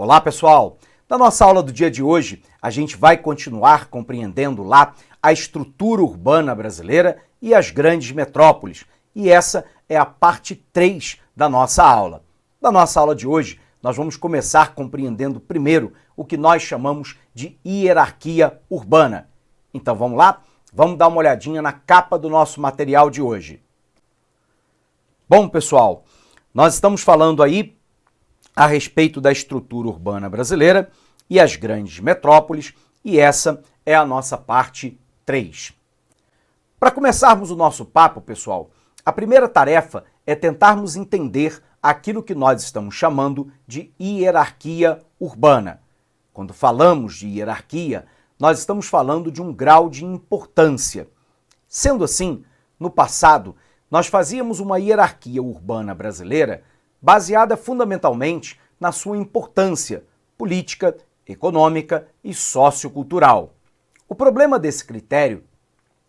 Olá, pessoal! Na nossa aula do dia de hoje, a gente vai continuar compreendendo lá a estrutura urbana brasileira e as grandes metrópoles. E essa é a parte 3 da nossa aula. Na nossa aula de hoje, nós vamos começar compreendendo primeiro o que nós chamamos de hierarquia urbana. Então vamos lá? Vamos dar uma olhadinha na capa do nosso material de hoje. Bom, pessoal, nós estamos falando aí a respeito da estrutura urbana brasileira e as grandes metrópoles, e essa é a nossa parte 3. Para começarmos o nosso papo, pessoal, a primeira tarefa é tentarmos entender aquilo que nós estamos chamando de hierarquia urbana. Quando falamos de hierarquia, nós estamos falando de um grau de importância. Sendo assim, no passado, nós fazíamos uma hierarquia urbana brasileira baseada fundamentalmente na sua importância política, econômica e sociocultural. O problema desse critério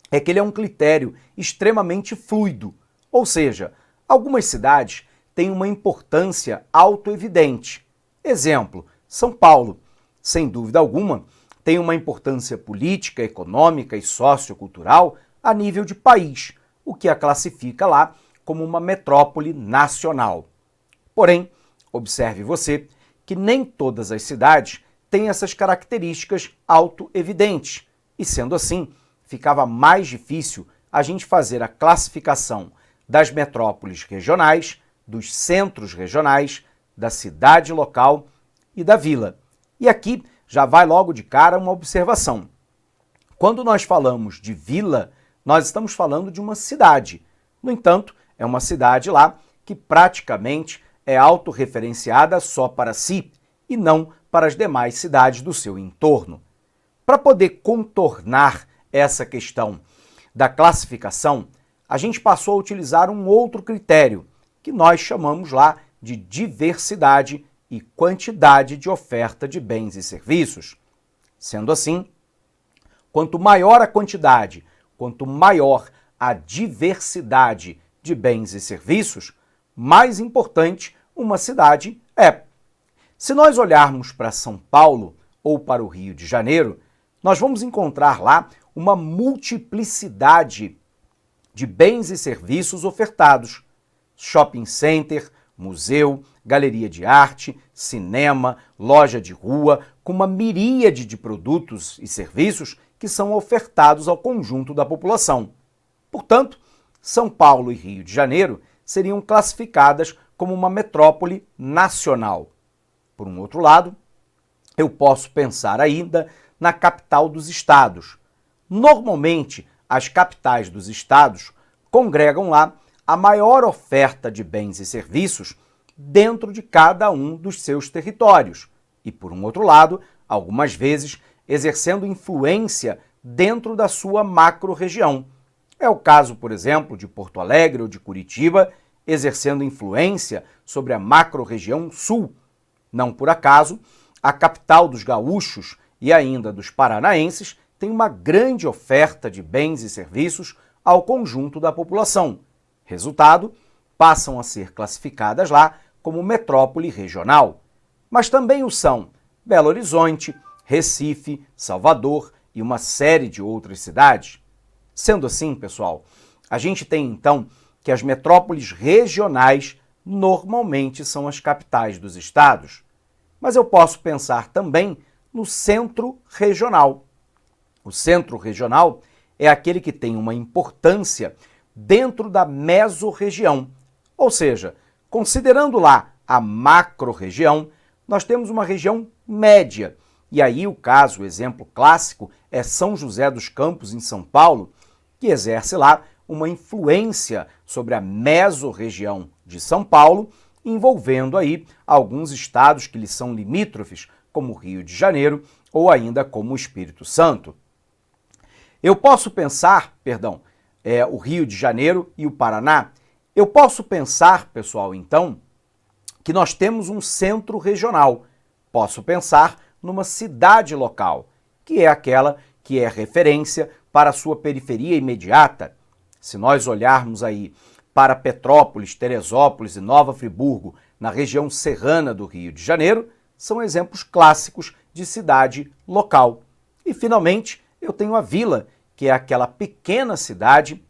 é que ele é um critério extremamente fluido, ou seja, algumas cidades têm uma importância autoevidente. Exemplo, São Paulo, sem dúvida alguma, tem uma importância política, econômica e sociocultural a nível de país, o que a classifica lá como uma metrópole nacional. Porém, observe você que nem todas as cidades têm essas características autoevidentes, e sendo assim, ficava mais difícil a gente fazer a classificação das metrópoles regionais, dos centros regionais, da cidade local e da vila. E aqui já vai logo de cara uma observação. Quando nós falamos de vila, nós estamos falando de uma cidade. No entanto, é uma cidade lá que praticamente é autorreferenciada só para si e não para as demais cidades do seu entorno. Para poder contornar essa questão da classificação, a gente passou a utilizar um outro critério, que nós chamamos lá de diversidade e quantidade de oferta de bens e serviços. Sendo assim, quanto maior a quantidade, quanto maior a diversidade de bens e serviços, mais importante uma cidade é. Se nós olharmos para São Paulo ou para o Rio de Janeiro, nós vamos encontrar lá uma multiplicidade de bens e serviços ofertados. Shopping center, museu, galeria de arte, cinema, loja de rua, com uma miríade de produtos e serviços que são ofertados ao conjunto da população. Portanto, São Paulo e Rio de Janeiro seriam classificadas como uma metrópole nacional. Por um outro lado, eu posso pensar ainda na capital dos estados. Normalmente, as capitais dos estados congregam lá a maior oferta de bens e serviços dentro de cada um dos seus territórios. E, por um outro lado, algumas vezes exercendo influência dentro da sua macro-região. É o caso, por exemplo, de Porto Alegre ou de Curitiba, exercendo influência sobre a macro-região sul. Não por acaso, a capital dos gaúchos e ainda dos paranaenses tem uma grande oferta de bens e serviços ao conjunto da população. Resultado, passam a ser classificadas lá como metrópole regional. Mas também o são Belo Horizonte, Recife, Salvador e uma série de outras cidades. Sendo assim, pessoal, a gente tem então que as metrópoles regionais normalmente são as capitais dos estados. Mas eu posso pensar também no centro regional. O centro regional é aquele que tem uma importância dentro da mesorregião. Ou seja, considerando lá a macro-região, nós temos uma região média. E aí o caso, o exemplo clássico, é São José dos Campos, em São Paulo, que exerce lá uma influência sobre a mesorregião de São Paulo, envolvendo aí alguns estados que lhe são limítrofes, como o Rio de Janeiro ou ainda como o Espírito Santo. Eu posso pensar, o Rio de Janeiro e o Paraná, eu posso pensar, pessoal, então, que nós temos um centro regional. Posso pensar numa cidade local, que é aquela que é referência para a sua periferia imediata. Se nós olharmos aí para Petrópolis, Teresópolis e Nova Friburgo, na região serrana do Rio de Janeiro, são exemplos clássicos de cidade local. E, finalmente, eu tenho a vila, que é aquela pequena cidade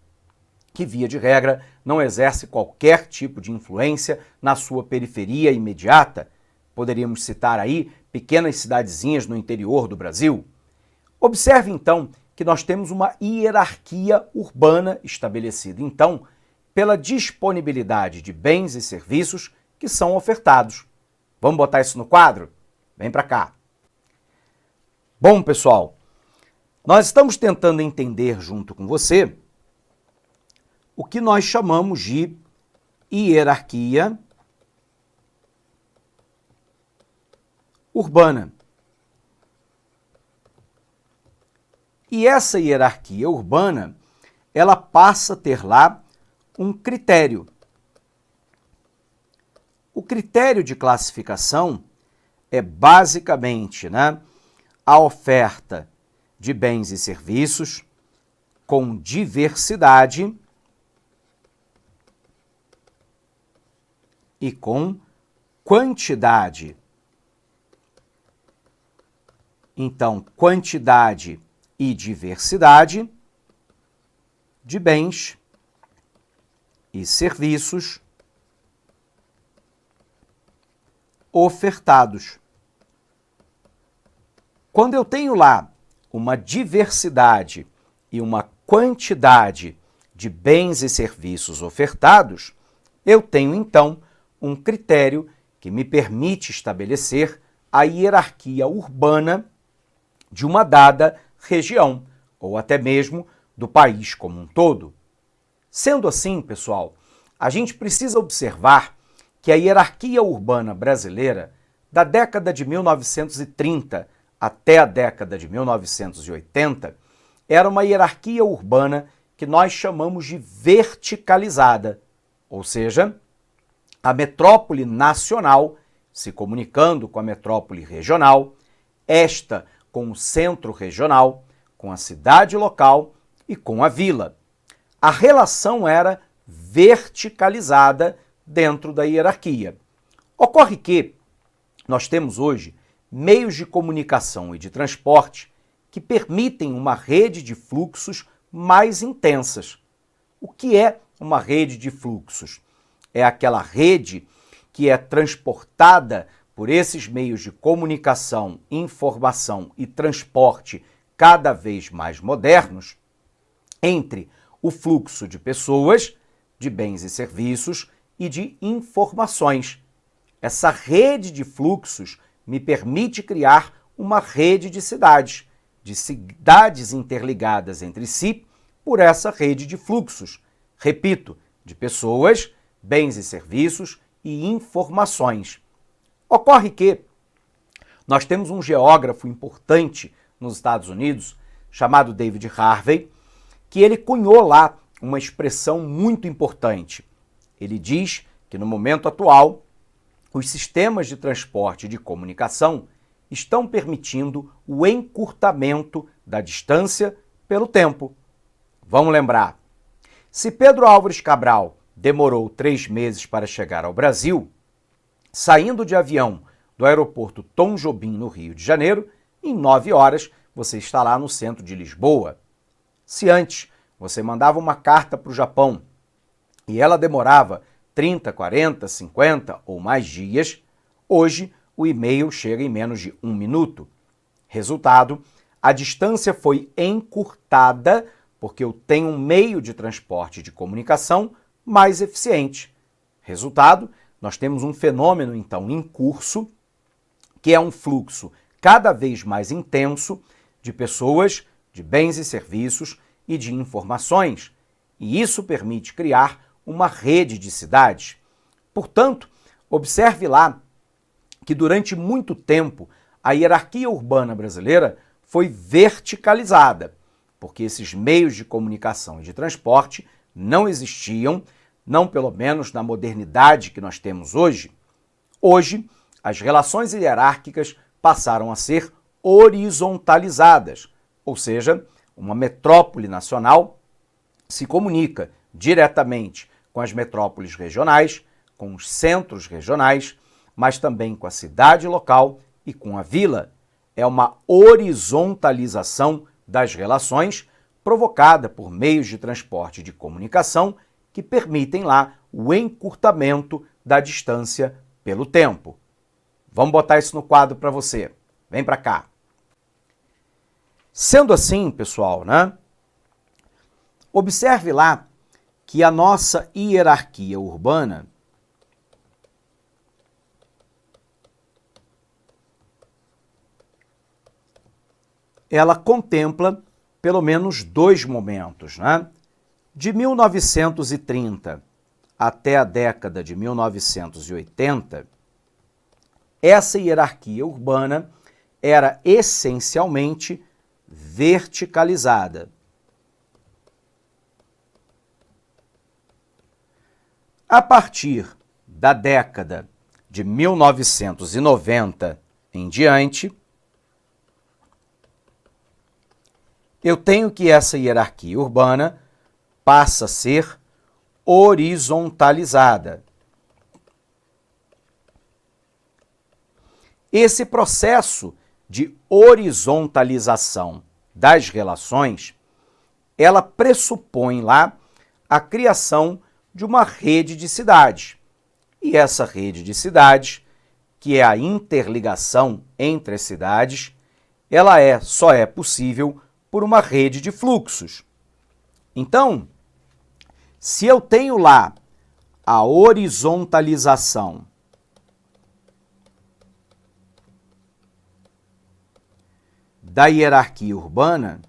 que, via de regra, não exerce qualquer tipo de influência na sua periferia imediata. Poderíamos citar aí pequenas cidadezinhas no interior do Brasil. Observe, então, que nós temos uma hierarquia urbana estabelecida, então, pela disponibilidade de bens e serviços que são ofertados. Vamos botar isso no quadro? Vem para cá. Bom, pessoal, nós estamos tentando entender junto com você o que nós chamamos de hierarquia urbana. E essa hierarquia urbana, ela passa a ter lá um critério. O critério de classificação é basicamente, a oferta de bens e serviços com diversidade e com quantidade. Então, quantidade e diversidade de bens e serviços ofertados. Quando eu tenho lá uma diversidade e uma quantidade de bens e serviços ofertados, eu tenho então um critério que me permite estabelecer a hierarquia urbana de uma dada região, ou até mesmo do país como um todo. Sendo assim, pessoal, a gente precisa observar que a hierarquia urbana brasileira, da década de 1930 até a década de 1980, era uma hierarquia urbana que nós chamamos de verticalizada, ou seja, a metrópole nacional se comunicando com a metrópole regional, esta com o centro regional, com a cidade local e com a vila. A relação era verticalizada dentro da hierarquia. Ocorre que nós temos hoje meios de comunicação e de transporte que permitem uma rede de fluxos mais intensas. O que é uma rede de fluxos? É aquela rede que é transportada por esses meios de comunicação, informação e transporte cada vez mais modernos entre o fluxo de pessoas, de bens e serviços e de informações. Essa rede de fluxos me permite criar uma rede de cidades interligadas entre si por essa rede de fluxos. Repito, de pessoas, bens e serviços e informações. Ocorre que nós temos um geógrafo importante nos Estados Unidos, chamado David Harvey, que ele cunhou lá uma expressão muito importante. Ele diz que no momento atual, os sistemas de transporte e de comunicação estão permitindo o encurtamento da distância pelo tempo. Vamos lembrar, se Pedro Álvares Cabral demorou 3 meses para chegar ao Brasil, saindo de avião do aeroporto Tom Jobim, no Rio de Janeiro, em 9 horas você está lá no centro de Lisboa. Se antes você mandava uma carta para o Japão e ela demorava 30, 40, 50 ou mais dias, hoje o e-mail chega em menos de 1 minuto. Resultado, a distância foi encurtada porque eu tenho um meio de transporte e de comunicação mais eficiente. Resultado, nós temos um fenômeno, então, em curso, que é um fluxo cada vez mais intenso de pessoas, de bens e serviços e de informações, e isso permite criar uma rede de cidades. Portanto, observe lá que durante muito tempo a hierarquia urbana brasileira foi verticalizada, porque esses meios de comunicação e de transporte não existiam, não pelo menos na modernidade que nós temos hoje. Hoje, as relações hierárquicas passaram a ser horizontalizadas, ou seja, uma metrópole nacional se comunica diretamente com as metrópoles regionais, com os centros regionais, mas também com a cidade local e com a vila. É uma horizontalização das relações provocada por meios de transporte e de comunicação que permitem lá o encurtamento da distância pelo tempo. Vamos botar isso no quadro para você. Vem para cá. Sendo assim, pessoal, né? Observe lá que a nossa hierarquia urbana ela contempla pelo menos dois momentos, né? De 1930 até a década de 1980, essa hierarquia urbana era essencialmente verticalizada. A partir da década de 1990 em diante, eu tenho que essa hierarquia urbana passa a ser horizontalizada. Esse processo de horizontalização das relações, ela pressupõe lá a criação de uma rede de cidades. E essa rede de cidades, que é a interligação entre as cidades, ela só é possível por uma rede de fluxos. Então, se eu tenho lá a horizontalização da hierarquia urbana,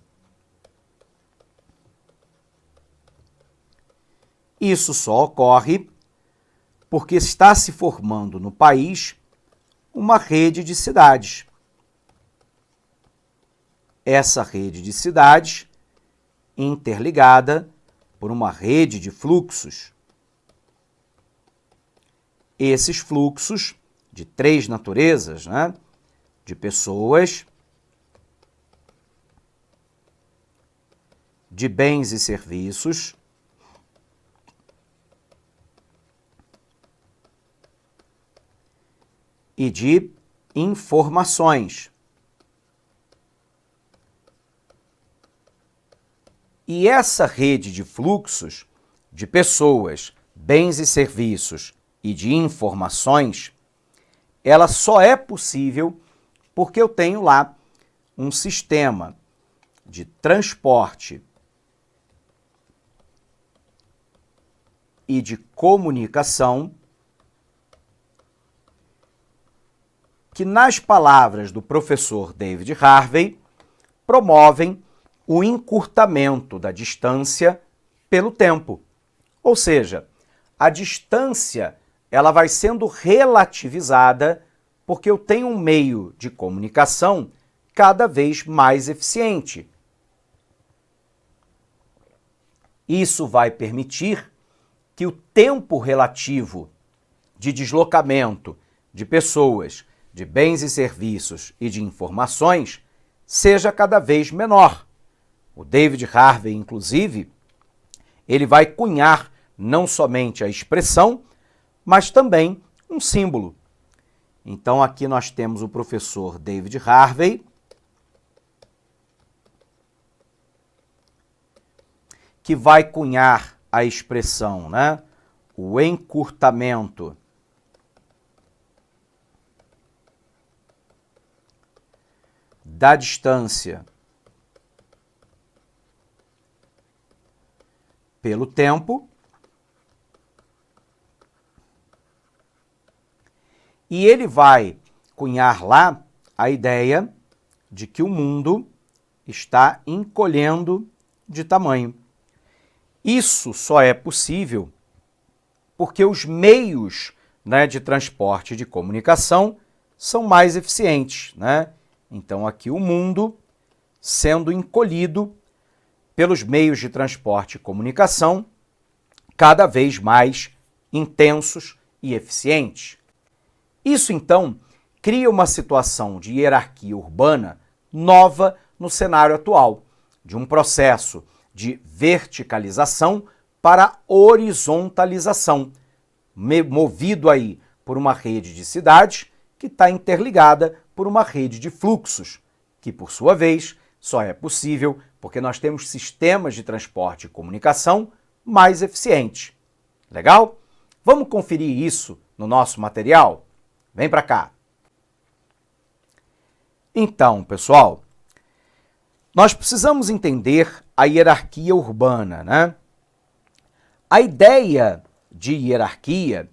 isso só ocorre porque está se formando no país uma rede de cidades. Essa rede de cidades interligada por uma rede de fluxos. Esses fluxos de três naturezas, né? De pessoas, de bens e serviços, e de informações. E essa rede de fluxos de pessoas, bens e serviços e de informações, ela só é possível porque eu tenho lá um sistema de transporte e de comunicação que, nas palavras do professor David Harvey, promovem o encurtamento da distância pelo tempo. Ou seja, a distância ela vai sendo relativizada porque eu tenho um meio de comunicação cada vez mais eficiente. Isso vai permitir que o tempo relativo de deslocamento de pessoas, de bens e serviços e de informações seja cada vez menor. O David Harvey, inclusive, ele vai cunhar não somente a expressão, mas também um símbolo. Então, aqui nós temos o professor David Harvey, que vai cunhar a expressão, né? O encurtamento da distância pelo tempo, e ele vai cunhar lá a ideia de que o mundo está encolhendo de tamanho. Isso só é possível porque os meios, né, de transporte e de comunicação são mais eficientes, né? Então aqui o mundo sendo encolhido pelos meios de transporte e comunicação cada vez mais intensos e eficientes. Isso, então, cria uma situação de hierarquia urbana nova no cenário atual, de um processo de verticalização para horizontalização, movido aí por uma rede de cidades que está interligada por uma rede de fluxos, que, por sua vez, só é possível porque nós temos sistemas de transporte e comunicação mais eficientes. Legal? Vamos conferir isso no nosso material? Vem para cá. Então, pessoal, nós precisamos entender a hierarquia urbana, né? A ideia de hierarquia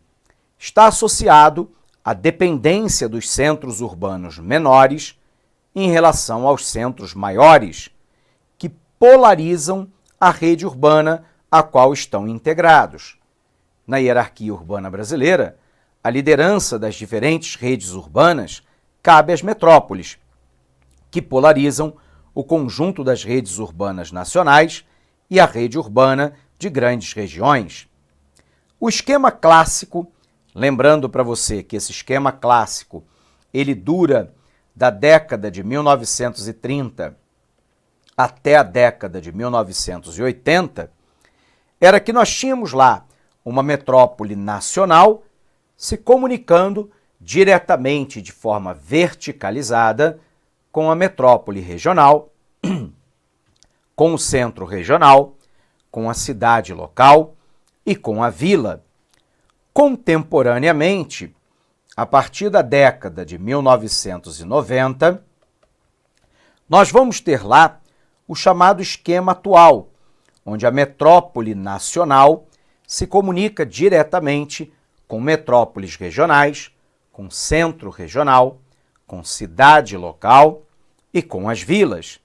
está associado à dependência dos centros urbanos menores em relação aos centros maiores, que polarizam a rede urbana a qual estão integrados. Na hierarquia urbana brasileira, a liderança das diferentes redes urbanas cabe às metrópoles, que polarizam o conjunto das redes urbanas nacionais e a rede urbana de grandes regiões. O esquema clássico, lembrando para você que esse esquema clássico, ele dura da década de 1930 até a década de 1980, era que nós tínhamos lá uma metrópole nacional se comunicando diretamente de forma verticalizada com a metrópole regional, com o centro regional, com a cidade local e com a vila. Contemporaneamente, a partir da década de 1990, nós vamos ter lá o chamado esquema atual, onde a metrópole nacional se comunica diretamente com metrópoles regionais, com centro regional, com cidade local e com as vilas.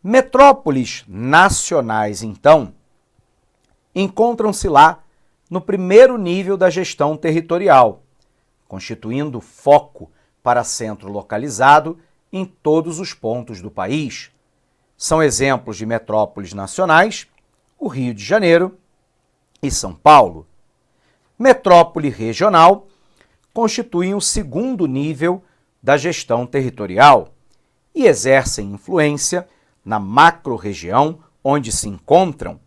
Metrópoles nacionais, então, encontram-se lá no primeiro nível da gestão territorial, constituindo foco para centro localizado em todos os pontos do país. São exemplos de metrópoles nacionais o Rio de Janeiro e São Paulo. Metrópole regional constituem o segundo nível da gestão territorial e exercem influência na macro-região onde se encontram.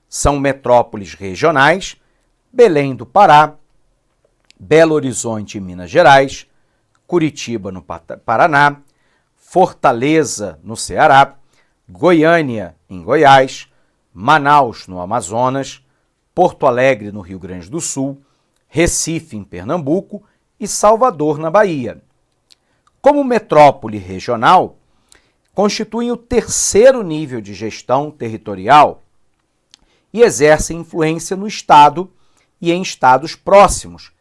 São metrópoles regionais Belém do Pará, Belo Horizonte em Minas Gerais, Curitiba no Paraná, Fortaleza no Ceará, Goiânia em Goiás, Manaus no Amazonas, Porto Alegre no Rio Grande do Sul, Recife em Pernambuco e Salvador na Bahia. Como metrópole regional, constituem o terceiro nível de gestão territorial e exercem influência no Estado e em estados próximos.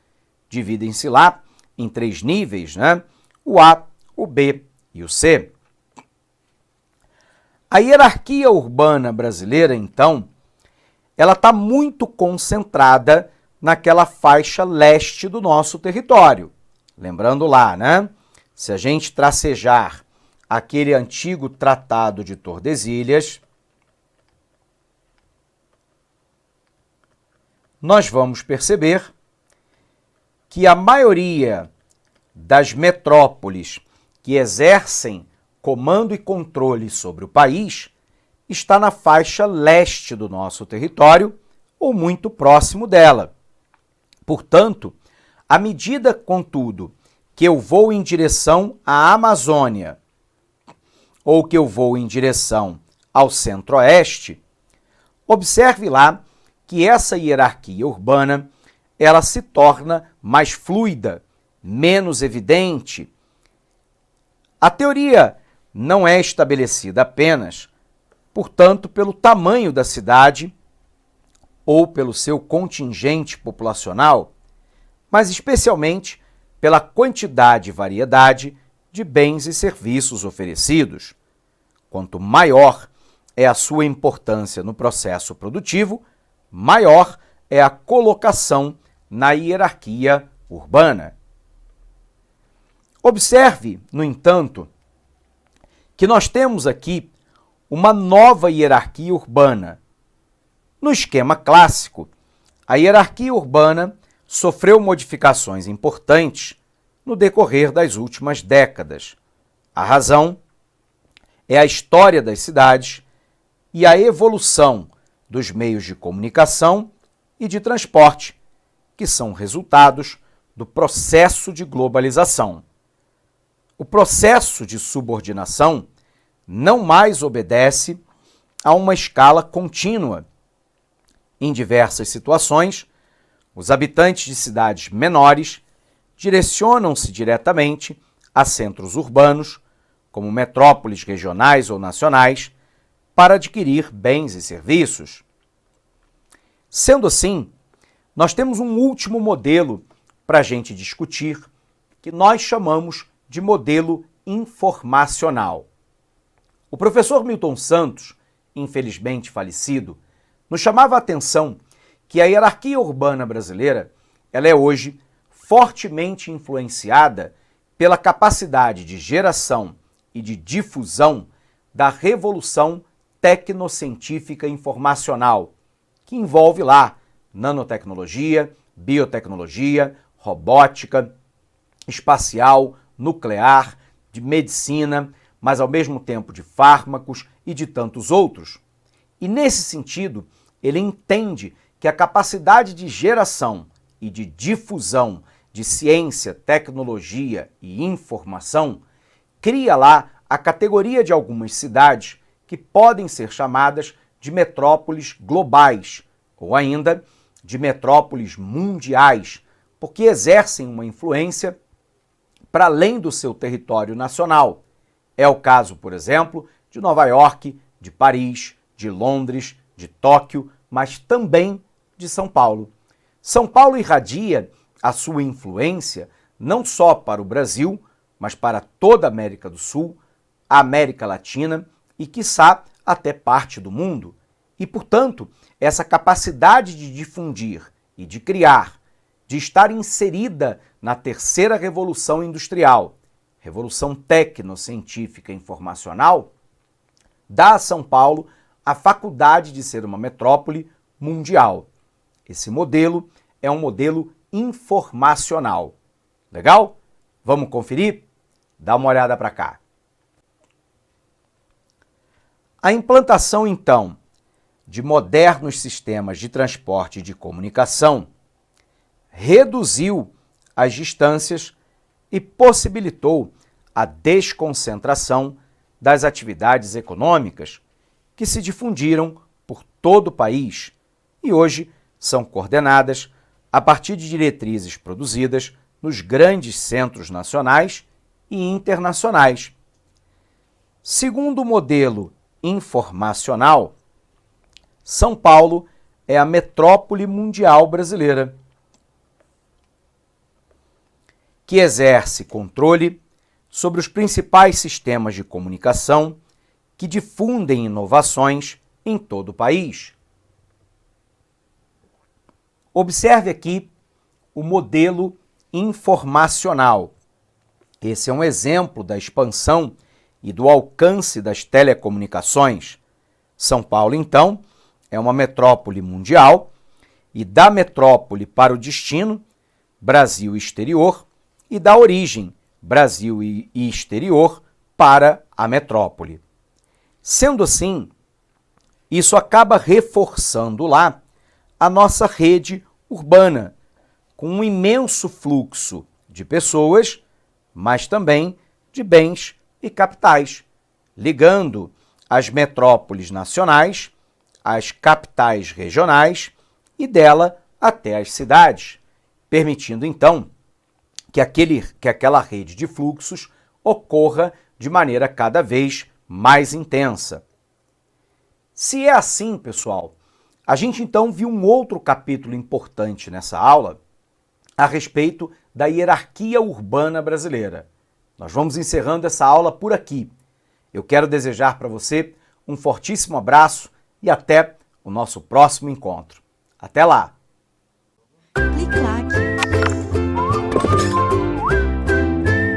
Dividem-se lá em três níveis, né? O A, o B e o C. A hierarquia urbana brasileira, então, ela está muito concentrada naquela faixa leste do nosso território. Lembrando lá, né? Se a gente tracejar aquele antigo Tratado de Tordesilhas, nós vamos perceber que a maioria das metrópoles que exercem comando e controle sobre o país está na faixa leste do nosso território ou muito próximo dela. Portanto, à medida, contudo, que eu vou em direção à Amazônia ou que eu vou em direção ao centro-oeste, observe lá que essa hierarquia urbana ela se torna mais fluida, menos evidente. A teoria não é estabelecida apenas, portanto, pelo tamanho da cidade ou pelo seu contingente populacional, mas especialmente pela quantidade e variedade de bens e serviços oferecidos. Quanto maior é a sua importância no processo produtivo, maior é a colocação na hierarquia urbana. Observe, no entanto, que nós temos aqui uma nova hierarquia urbana. No esquema clássico, a hierarquia urbana sofreu modificações importantes no decorrer das últimas décadas. A razão é a história das cidades e a evolução dos meios de comunicação e de transporte, que são resultados do processo de globalização. O processo de subordinação não mais obedece a uma escala contínua. Em diversas situações, os habitantes de cidades menores direcionam-se diretamente a centros urbanos, como metrópoles regionais ou nacionais, para adquirir bens e serviços. Sendo assim, nós temos um último modelo para a gente discutir, que nós chamamos de modelo informacional. O professor Milton Santos, infelizmente falecido, nos chamava a atenção que a hierarquia urbana brasileira ela é hoje fortemente influenciada pela capacidade de geração e de difusão da revolução tecnocientífica informacional, que envolve lá nanotecnologia, biotecnologia, robótica, espacial, nuclear, de medicina, mas ao mesmo tempo de fármacos e de tantos outros. E nesse sentido, ele entende que a capacidade de geração e de difusão de ciência, tecnologia e informação cria lá a categoria de algumas cidades que podem ser chamadas de metrópoles globais ou ainda de metrópoles mundiais, porque exercem uma influência para além do seu território nacional. É o caso, por exemplo, de Nova York, de Paris, de Londres, de Tóquio, mas também de São Paulo. São Paulo irradia a sua influência não só para o Brasil, mas para toda a América do Sul, a América Latina e, quiçá, até parte do mundo. E, portanto, essa capacidade de difundir e de criar, de estar inserida na terceira revolução industrial, revolução tecnocientífica e informacional, dá a São Paulo a faculdade de ser uma metrópole mundial. Esse modelo é um modelo informacional. Legal? Vamos conferir? Dá uma olhada para cá. A implantação, então, de modernos sistemas de transporte e de comunicação reduziu as distâncias e possibilitou a desconcentração das atividades econômicas que se difundiram por todo o país e hoje são coordenadas a partir de diretrizes produzidas nos grandes centros nacionais e internacionais. Segundo o modelo informacional, São Paulo é a metrópole mundial brasileira, que exerce controle sobre os principais sistemas de comunicação que difundem inovações em todo o país. Observe aqui o modelo informacional. Esse é um exemplo da expansão e do alcance das telecomunicações. São Paulo, então, é uma metrópole mundial e da metrópole para o destino, Brasil e exterior, e da origem, Brasil e exterior, para a metrópole. Sendo assim, isso acaba reforçando lá a nossa rede urbana, com um imenso fluxo de pessoas, mas também de bens e capitais, ligando as metrópoles nacionais, as capitais regionais e dela até as cidades, permitindo então que aquela rede de fluxos ocorra de maneira cada vez mais intensa. Se é assim, pessoal, a gente então viu um outro capítulo importante nessa aula a respeito da hierarquia urbana brasileira. Nós vamos encerrando essa aula por aqui. Eu quero desejar para você um fortíssimo abraço e até o nosso próximo encontro. Até lá! Clique lá.